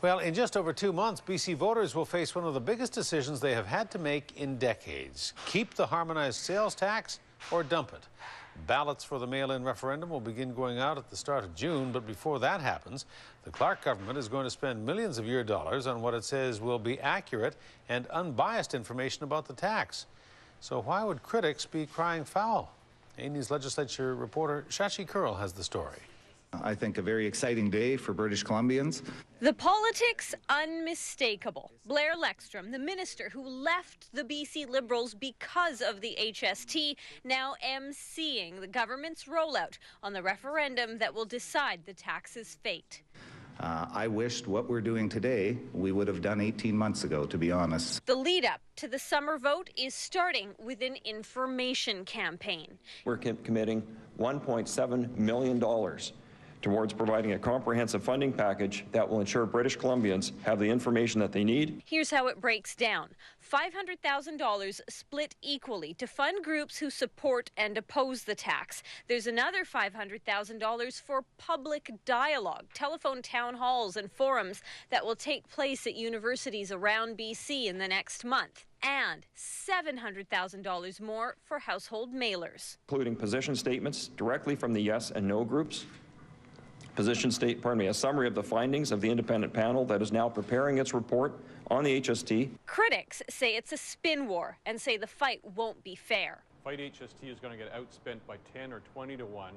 Well, in just over 2 months, BC voters will face one of the biggest decisions they have had to make in decades. Keep the harmonized sales tax or dump it. Ballots for the mail-in referendum will begin going out at the start of June, but before that happens, the Clark government is going to spend millions of your dollars on what it says will be accurate and unbiased information about the tax. So why would critics be crying foul? A-News legislature reporter Shachi Kurl has the story. I think a very exciting day for British Columbians. The politics unmistakable. Blair Leckstrom, the minister who left the BC Liberals because of the HST, now emceeing the government's rollout on the referendum that will decide the tax's fate. I wished what we're doing today we would have done 18 months ago, to be honest. The lead up to the summer vote is starting with an information campaign. We're committing $1.7 million towards providing a comprehensive funding package that will ensure British Columbians have the information that they need. Here's how it breaks down. $500,000 split equally to fund groups who support and oppose the tax. There's another $500,000 for public dialogue, telephone town halls and forums that will take place at universities around BC in the next month. And $700,000 more for household mailers. Including position statements directly from the yes and no groups. A summary of the findings of the independent panel that is now preparing its report on the HST. Critics say it's a spin war and say the fight won't be fair. Fight HST is going to get outspent by 10 or 20 to 1.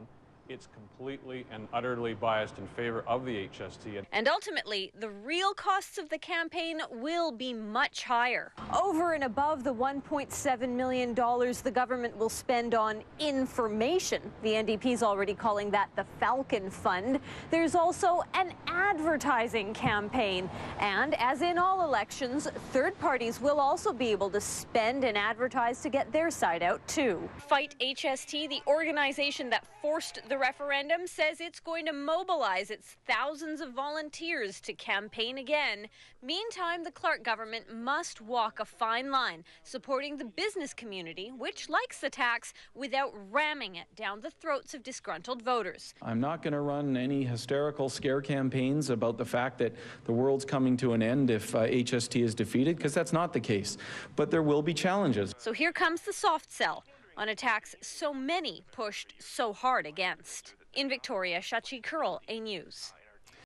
It's completely and utterly biased in favor of the HST. And ultimately, the real costs of the campaign will be much higher. Over and above the $1.7 million the government will spend on information. The NDP is already calling that the Falcon Fund. There's also an advertising campaign. And as in all elections, third parties will also be able to spend and advertise to get their side out, too. Fight HST, the organization that forced the referendum, says it's going to mobilize its thousands of volunteers to campaign again. Meantime, the Clark government must walk a fine line, supporting the business community, which likes the tax, without ramming it down the throats of disgruntled voters. I'm not going to run any hysterical scare campaigns about the fact that the world's coming to an end if HST is defeated, because that's not the case. But there will be challenges. So here comes the soft sell on a tax so many pushed so hard against. In Victoria, Shachi Kurl, A-News.